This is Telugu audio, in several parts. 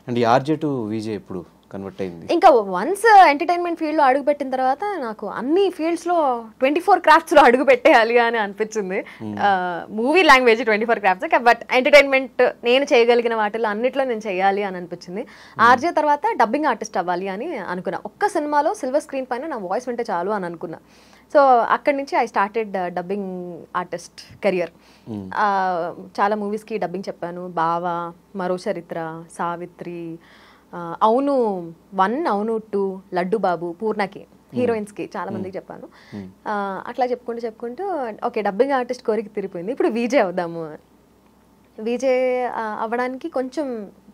అండ్ ఈ ఆర్జే టు విజే ఎప్పుడు కన్వర్ట్ అయింది? ఇంకా వన్స్ ఎంటర్టైన్మెంట్ ఫీల్డ్లో అడుగు పెట్టిన తర్వాత నాకు అన్ని ఫీల్డ్స్లో 24 క్రాఫ్ట్స్లో అడుగు పెట్టేయాలి అని అనిపించింది. Movie language 24 crafts, but entertainment నేను చేయగలిగిన వాటిలో అన్నిట్లో నేను చేయాలి అని అనిపించింది. ఆర్జే తర్వాత డబ్బింగ్ ఆర్టిస్ట్ అవ్వాలి అని అనుకున్నా. ఒక్క సినిమాలో సిల్వర్ స్క్రీన్ పైన నా వాయిస్ వింటే చాలు అని అనుకున్నా. సో అక్కడి నుంచి I started dubbing artist career. చాలా మూవీస్కి డబ్బింగ్ చెప్పాను. బావా, మరో చరిత్ర, సావిత్రి, అవును 1, అవును 2, లడ్డు బాబు, పూర్ణకి, హీరోయిన్స్కి చాలా మందికి చెప్పాను. అట్లా చెప్పుకుంటూ ఓకే డబ్బింగ్ ఆర్టిస్ట్ కోరిక తిరిగిపోయింది, ఇప్పుడు విజే అవుదాము. విజే అవ్వడానికి కొంచెం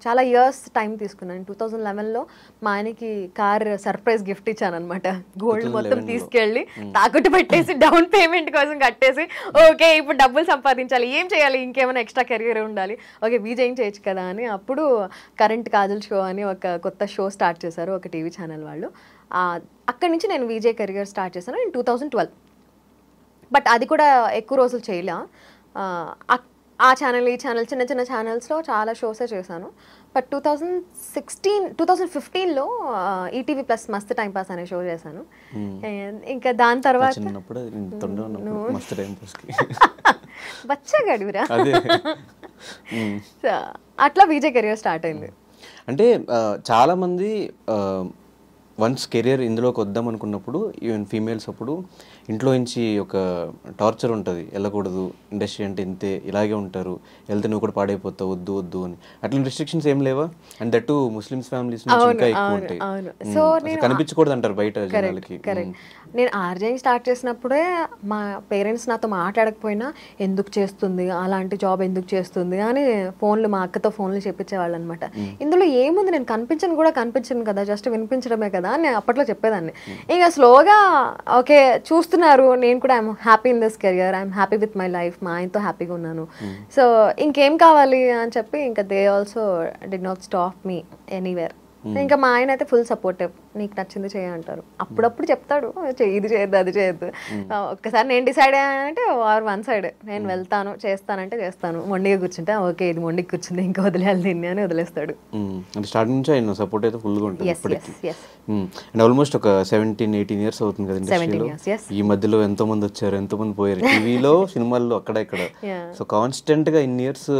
చాలా ఇయర్స్ టైం తీసుకున్నాను. 2011లో మా ఆయనకి కార్ సర్ప్రైజ్ గిఫ్ట్ ఇచ్చాను అనమాట. గోల్డ్ మొత్తం తీసుకెళ్ళి తాకట్టు పెట్టేసి డౌన్ పేమెంట్ కోసం కట్టేసి ఓకే ఇప్పుడు డబ్బులు సంపాదించాలి, ఏం చేయాలి, ఇంకేమైనా ఎక్స్ట్రా కెరియర్ ఉండాలి, ఓకే విజే ఏం చేయొచ్చు కదా అని అప్పుడు కరెంట్ కాజల్ షో అని ఒక కొత్త షో స్టార్ట్ చేశారు ఒక టీవీ ఛానల్ వాళ్ళు. అక్కడి నుంచి నేను విజే కెరియర్ స్టార్ట్ చేశాను ఇన్ 2012. బట్ అది కూడా ఎక్కువ రోజులు చేయలే. ఆ ఛానల్, ఈ ఛానల్, చిన్న చిన్న ఛానల్స్లో చాలా షోసే చేశాను. బట్ 2015లో ఈటీవీ ప్లస్ మస్త్ టైం పాస్ అనే షో చేశాను. ఇంకా దాని తర్వాత బచ్చగాడివిరా అట్లా విజయ్ కెరియర్ స్టార్ట్ అయింది. అంటే చాలామంది వన్స్ కెరియర్ ఇందులోకి వద్దాం అనుకున్నప్పుడు ఈవెన్ ఫీమేల్స్ అప్పుడు ఇంట్లో నుంచి ఒక టార్చర్ ఉంటుంది, వెళ్ళకూడదు, ఇండస్ట్రీ అంటే ఇంతే, ఇలాగే ఉంటారు, వెళ్తే నువ్వు కూడా పాడైపోతావు, వద్దు వద్దు అని. అట్లా రిస్ట్రిక్షన్స్ ఏం లేవా? అండ్ దట్ ముస్లిమ్స్ ఫ్యామిలీస్ నుంచి ఇంకా ఎక్కువ ఉంటాయి, సో కనిపించకూడదు అంటారు బయట జనాలకి. నేను ఆర్జే స్టార్ట్ చేసినప్పుడే మా పేరెంట్స్ నాతో మాట్లాడకపోయినా ఎందుకు చేస్తుంది, అలాంటి జాబ్ ఎందుకు చేస్తుంది అని ఫోన్లు, మా అక్కతో ఫోన్లు చెప్పించేవాళ్ళు అనమాట. ఇందులో ఏముంది, నేను కనిపించను కదా, జస్ట్ వినిపించడమే కదా అని అప్పట్లో చెప్పేదాన్ని. ఇంకా స్లోగా ఓకే చూస్తున్నారు, నేను కూడా I'm happy in this career, I'm happy with my life, మా ఆయనతో హ్యాపీగా ఉన్నాను, సో ఇంకేం కావాలి అని చెప్పి ఇంకా they also did not stop me anywhere. ఇంకా మా ఆయన అయితే ఫుల్ సపోర్టివ్, నీకు నచ్చింది చేయంటారు. అప్పుడప్పుడు చెప్తాడు ఇది చేయొద్దు అది చేయొద్దు. ఒక్కసారి నేను డిసైడ్ అయ్యానంటే ఆర్ వన్ సైడ్, నేను వెళ్తాను చేస్తానంటే చేస్తాను, మొండిగా కూర్చుంటే ఓకే ఇది మొండికి కూర్చుంది ఇంకా వదిలేయాలి దీన్ని అని వదిలేస్తాడు. స్టార్టింగ్ నుంచి ఆయన సపోర్ట్ అయితే ఫుల్గా ఉంటుంది. అండ్ ఆల్మోస్ట్ ఒక 17-18 ఇయర్స్ అవుతుంది కదా ఇండస్ట్రీలో. ఈ మధ్యలో ఎంతో మంది వచ్చారు, ఎంతో మంది పోయారు, టీవీలో సినిమాల్లో అక్కడ ఇక్కడ. సో కాన్స్టెంట్ గా ఇన్ని ఇయర్స్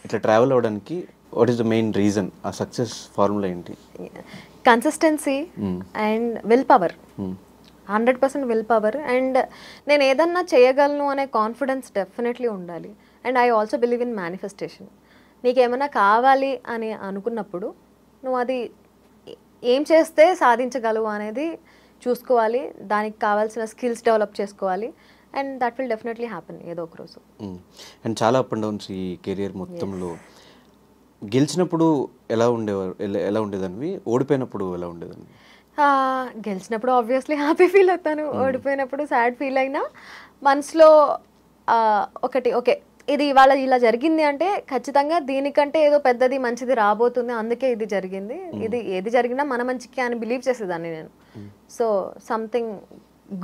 ఇట్లా ట్రావెల్ అవ్వడానికి what is the main reason? ఆ సక్సెస్ ఫార్ములా ఏంటి? Consistency and will power, 100% will power. And నేను ఏదన్నా చేయగలను అనే కాన్ఫిడెన్స్ డెఫినెట్లీ ఉండాలి. And I also believe in manifestation. నీకేమైనా కావాలి అని అనుకున్నప్పుడు నువ్వు అది ఏం చేస్తే సాధించగలవు అనేది చూసుకోవాలి, దానికి కావాల్సిన స్కిల్స్ డెవలప్ చేసుకోవాలి, and that will definitely happen ఏదో ఒక రోజు. అండ్ చాలా అప్ అండ్ డౌన్స్ ఈ కెరియర్ మొత్తంలో. గెలిచినప్పుడు ఎలా ఉండేదానివి, ఓడిపోయినప్పుడు ఎలా ఉండేదాన్ని? గెలిచినప్పుడు ఆబ్వియస్లీ హ్యాపీ ఫీల్ అవుతాను, ఓడిపోయినప్పుడు సాడ్ ఫీల్ అయినా మనసులో ఒకటి ఓకే ఇది ఇవాళ ఇలా జరిగింది అంటే ఖచ్చితంగా దీనికంటే ఏదో పెద్దది మంచిది రాబోతుంది, అందుకే ఇది జరిగింది, ఇది ఏది జరిగినా మన మంచికి అని బిలీవ్ చేసేదాన్ని నేను. So something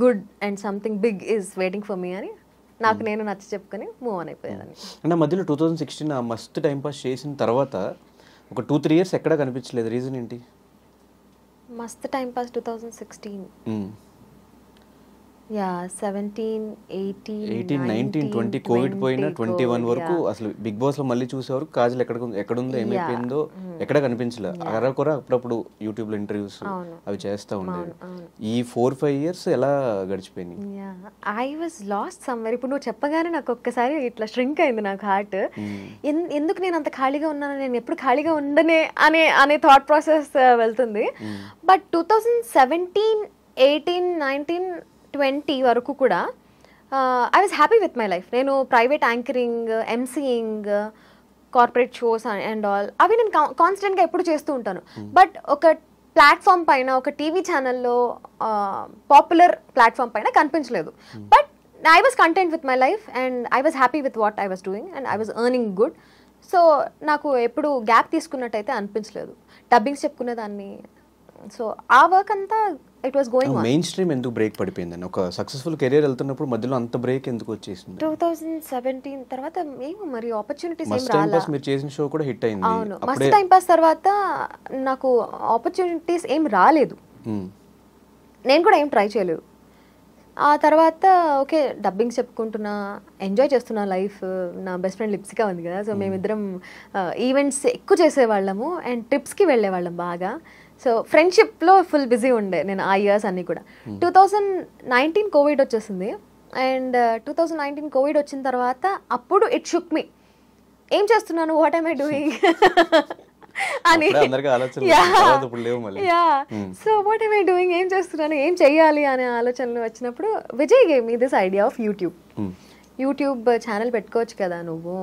good and something big is waiting for me అని నాకు నేను నచ్చి చెప్పుకొని మూవ్ ఆన్ అయిపోయేదాన్ని. అంటే మధ్యలో 2016 ఆ మస్తు టైం పాస్ చేసిన తర్వాత ఒక 2-3 ఇయర్స్ ఎక్కడా కనిపించలేదు, రీజన్ ఏంటి? మస్తు టైం పాస్ 2016 యా 17, 18, 19, 20 కోవిడ్ పోయినా 21 వరకు అసలు బిగ్ బాస్ లో మళ్ళీ చూసేవారు కాజల్ ఎక్కడుందో ఏమైపోయిందో ఎక్కడ కనిపించలే. అరకొర అప్పుడప్పుడు యూట్యూబ్ లో ఇంటర్వ్యూస్ అవి చేస్తూ ఉండేవి. ఈ 4-5 ఇయర్స్ ఎలా గడిచిపోయింది? I was last somewhere. ఇప్పుడు నువ్వు చెప్పగానే నాకు ఒక్కసారి ఇట్లా ష్రింక్ అయింది నాకు హార్ట్. ఎందుకు నేను అంత ఖాళీగా ఉన్నాను, నేను ఎప్పుడు ఖాళీగా ఉండనే అనే థాట్ ప్రాసెస్ వెళ్తుంది. బట్ 2017, 18, 19, 20 వరకు కూడా I was happy with my life. నేను private anchoring, emceeing, corporate shows and all అవి నేను కాన్స్టెంట్గా ఎప్పుడు చేస్తూ ఉంటాను. బట్ ఒక ప్లాట్ఫామ్ పైన, ఒక టీవీ ఛానల్లో, పాపులర్ ప్లాట్ఫామ్ పైన కనిపించలేదు. But I was content with my life and I was happy with what I was doing and I was earning good. So నాకు ఎప్పుడు గ్యాప్ తీసుకున్నట్టయితే అనిపించలేదు. డబ్బింగ్స్ చెప్పుకునేదాన్ని, సో ఆ వర్క్ అంతా it was going main stream ఎందుకు బ్రేక్ పడిపోయిందని, ఒక సక్సెస్ఫుల్ కెరీర్ వెళ్తున్నప్పుడు మధ్యలో అంత బ్రేక్ ఎందుకు వచ్చేసింది? 2017 తర్వాత మేము మరి ఆపర్చునిటీస్ ఏం మస్త్ టైం రాలా. పాస్ మీరు చేసిన షో కూడా హిట్ అయింది. అవును, మస్త్ టైం పాస్ తర్వాత నాకు ఆపర్చునిటీస్ ఏం రాలేదు, నేను కూడా ఏం ట్రై చేయలేదు. ఆ తర్వాత ఓకే డబ్బింగ్ చెప్పుకుంటున్నా, ఎంజాయ్ చేస్తున్నా లైఫ్. నా బెస్ట్ ఫ్రెండ్ లిప్సికా ఉంది కదా, సో మేమిద్దరం ఈవెంట్స్ ఎక్కువ చేసేవాళ్ళము అండ్ ట్రిప్స్కి వెళ్ళేవాళ్ళం బాగా. సో ఫ్రెండ్షిప్లో ఫుల్ బిజీ ఉండే నేను ఆ ఇయర్స్ అన్నీ కూడా. 2019 కోవిడ్ వచ్చేసింది అండ్ 2019 కోవిడ్ వచ్చిన తర్వాత అప్పుడు ఇట్ షుక్ మీ, ఏం చేస్తున్నాను, వాట్ ఐమ్ ఐ డూయింగ్ అని. So what I'm I doing, ఏం చేస్తున్నాను, ఏం చెయ్యాలి అనే ఆలోచనలు వచ్చినప్పుడు Vijay gave me this idea of YouTube channel పెట్టుకోవచ్చు కదా నువ్వు,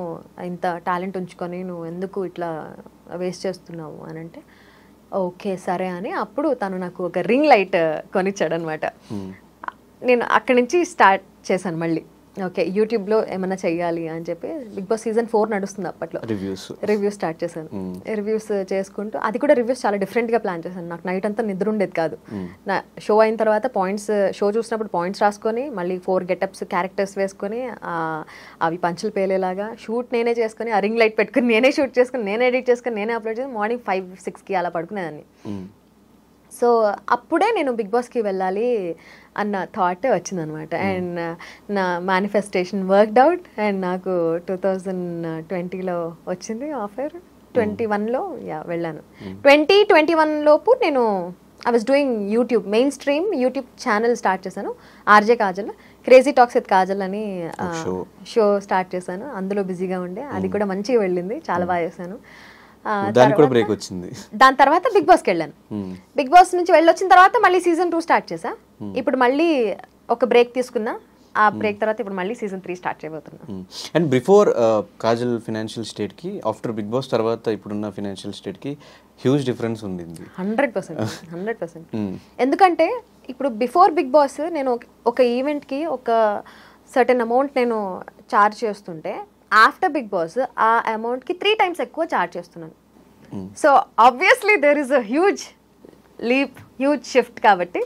ఇంత టాలెంట్ ఉంచుకొని నువ్వు ఎందుకు ఇట్లా వేస్ట్ చేస్తున్నావు అని అంటే ఓకే సరే అని అప్పుడు తను నాకు ఒక రింగ్ లైట్ కొనిచ్చాడు అనమాట. నేను అక్కడి నుంచి స్టార్ట్ చేశాను మళ్ళీ, ఓకే యూట్యూబ్లో ఏమైనా చెయ్యాలి అని చెప్పి. బిగ్ బాస్ సీజన్ 4 నడుస్తుంది అప్పట్లో, రివ్యూస్ స్టార్ట్ చేశాను. రివ్యూస్ చేసుకుంటూ, అది కూడా రివ్యూస్ చాలా డిఫరెంట్గా ప్లాన్ చేశాను. నాకు నైట్ అంతా నిద్ర ఉండేది కాదు. నా షో అయిన తర్వాత షో చూసినప్పుడు పాయింట్స్ రాసుకొని మళ్ళీ 4 గెటప్స్ క్యారెక్టర్స్ వేసుకొని అవి పంచులు పేలేలాగా షూట్ నేనే చేసుకొని, ఆ రింగ్ లైట్ పెట్టుకుని నేనే షూట్ చేసుకుని, నేనే ఎడిట్ చేసుకుని, నేనే అప్లోడ్ చేసి మార్నింగ్ 5-6కి అలా పడుకునేదాన్ని. సో అప్పుడే నేను బిగ్ బాస్కి వెళ్ళాలి అన్న థాట్ వచ్చిందనమాట. అండ్ నా మేనిఫెస్టేషన్ వర్క్డ్ అవుట్ అండ్ నాకు 2020లో వచ్చింది ఆఫర్. 21లో వెళ్ళాను. 2021 లోపు నేను I was doing YouTube, mainstream YouTube channel start చేశాను. RJ Kajal, crazy talks with Kajal అని షో స్టార్ట్ చేశాను. అందులో బిజీగా ఉండే, అది కూడా మంచిగా వెళ్ళింది, చాలా బాగా చేశాను. దాని తర్వాత బిగ్ బాస్కి వెళ్ళాను. బిగ్ బాస్ నుంచి వెళ్ళొచ్చిన తర్వాత మళ్ళీ సీజన్ 2 స్టార్ట్ చేశా. ఇప్పుడు మళ్ళీ ఒక బ్రేక్ తీసుకున్నా, ఆ బ్రేక్ తర్వాత ఇప్పుడు మళ్ళీ సీజన్ 3 స్టార్ట్ చేయబోతున్నా. And before Kajal financial state కి, ఆఫ్టర్ బిగ్ బాస్ తర్వాత ఇప్పుడున్న ఫైనాన్షియల్ స్టేట్ కి హ్యూజ్ డిఫరెన్స్ ఉంది. 100%. ఎందుకంటే ఇప్పుడు బిఫోర్ బిగ్ బాస్ నేను ఒక ఈవెంట్కి ఒక సర్టెన్ అమౌంట్ నేను చార్జ్ చేస్తుంటే, ఆఫ్టర్ బిగ్ బాస్ ఆ అమౌంట్కి 3 times ఎక్కువ చార్జ్ చేస్తున్నాను. So obviously there is a huge leap, huge shift. కాబట్టి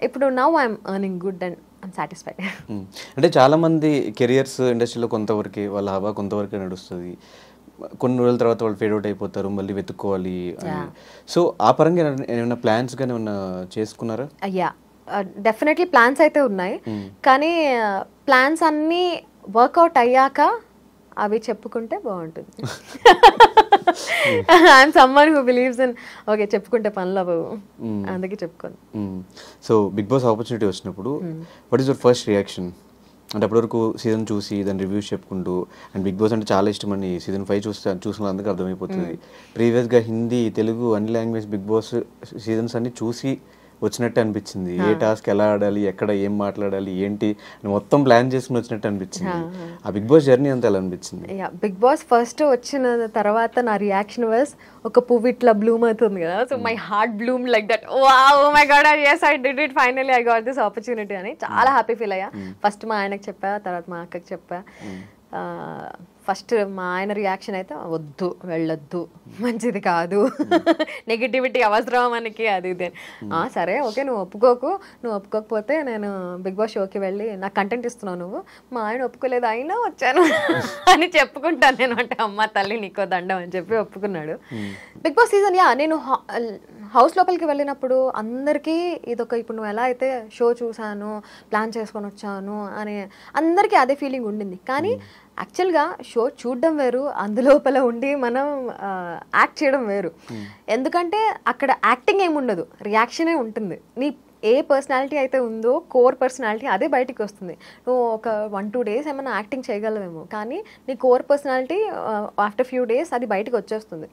ఇప్పుడు now I'm earning good and I'm satisfied. అంటే చాలా మంది కెరియర్స్ ఇండస్ట్రీలో కొంతవరకు వాళ్ళ హవా కొంతవరకు నడుస్తుంది, కొన్ని రోజుల తర్వాత వాళ్ళు ఫేడ్ అవుట్ అయిపోతారు, మళ్ళీ వెతుక్కోవాలి. సో ఆ పరంగా ఏమైనా ప్లాన్స్ కానీ ఏమైనా చేసుకున్నారా? అయ్యా డెఫినెట్లీ ప్లాన్స్ అయితే ఉన్నాయి, కానీ ప్లాన్స్ అన్నీ వర్కౌట్ అయ్యాక అవి చెప్పుకుంటే బాగుంటుంది. I'm someone who believes in okay చెప్పుకుంటే పనులు అవ్వవు, అందుకే చెప్పుకోను. సో బిగ్ బాస్ ఆపర్చునిటీ వచ్చినప్పుడు what is your first reaction? అంటే అప్పటివరకు సీజన్ చూసి దాని రివ్యూస్ చెప్పుకుంటూ, అండ్ బిగ్ బాస్ అంటే చాలా ఇష్టం అని సీజన్ 5 చూసిన అందుకు అర్థమైపోతుంది. ప్రీవియస్గా హిందీ, తెలుగు అన్ని లాంగ్వేజ్ బిగ్ బాస్ సీజన్స్ అన్ని చూసి వచ్చినట్టు అనిపించింది. ఏ టాస్క్ ఎలా ఆడాలి, ఎక్కడ ఏం మాట్లాడాలి, ఏంటి మొత్తం ప్లాన్ చేసుకుని వచ్చినట్టు అనిపించింది. ఆ బిగ్ బాస్ జర్నీ అంతా ఎలా అనిపించింది? బిగ్ బాస్ ఫస్ట్ వచ్చిన తర్వాత నా రియాక్షన్ వాజ్, ఒక పువ్వు ఇట్లా బ్లూమ్ అవుతుంది కదా, so my heart bloom like that. Wow, oh my God, yes I did it, finally I got this opportunity అని చాలా హ్యాపీ ఫీల్ అయ్యా. ఫస్ట్ మా ఆయనకు చెప్పా, తర్వాత మా అక్కకి చెప్పా. ఫస్ట్ మా ఆయన రియాక్షన్ అయితే వద్దు, వెళ్ళొద్దు, మంచిది కాదు, నెగిటివిటీ అవసరం మనకి, అది ఇది. సరే ఓకే నువ్వు ఒప్పుకోకపోతే నేను బిగ్ బాస్ షోకి వెళ్ళి నాకు కంటెంట్ ఇస్తున్నావు నువ్వు, మా ఆయన ఒప్పుకోలేదు అయినా వచ్చాను అని చెప్పుకుంటాను నేను. అంటే అమ్మ తల్లి నీకో దండం అని చెప్పి ఒప్పుకున్నాడు. బిగ్ బాస్ సీజన్ నేను హౌస్ లోపలికి వెళ్ళినప్పుడు అందరికీ ఇదొక, ఇప్పుడు నువ్వు ఎలా అయితే షో చూసాను, ప్లాన్ చేసుకొని వచ్చాను అని అందరికీ అదే ఫీలింగ్ ఉండింది. కానీ యాక్చువల్గా షో చూడడం వేరు, అందులోపల ఉండి మనం యాక్ట్ చేయడం వేరు. ఎందుకంటే అక్కడ యాక్టింగ్ ఏమి ఉండదు, రియాక్షనే ఉంటుంది. నీ ఏ పర్సనాలిటీ అయితే ఉందో కోర్ పర్సనాలిటీ అదే బయటికి వస్తుంది. నువ్వు ఒక 1-2 days ఏమైనా యాక్టింగ్ చేయగలవేమో, కానీ నీ core personality after few days అది బయటికి వచ్చేస్తుంది.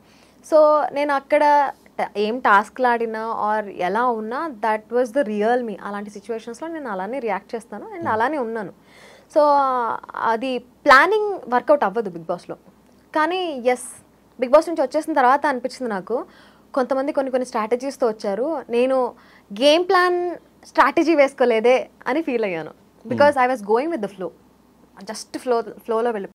సో నేను అక్కడ ఏం టాస్క్లు ఆడినా ఆర్ ఎలా ఉన్నా దట్ వాజ్ ద రియల్ మీ. అలాంటి సిచ్యువేషన్స్లో నేను అలానే రియాక్ట్ చేస్తాను అండ్ అలానే ఉన్నాను. సో అది ప్లానింగ్ వర్కౌట్ అవ్వదు బిగ్ బాస్లో. కానీ ఎస్, బిగ్ బాస్ నుంచి వచ్చేసిన తర్వాత అనిపించింది నాకు, కొంతమంది కొన్ని స్ట్రాటజీస్తో వచ్చారు, నేను గేమ్ ప్లాన్ స్ట్రాటజీ వేసుకోలేదే అని ఫీల్ అయ్యాను. Because I was going with the flow, just ఫ్లోలో వెళ్ళి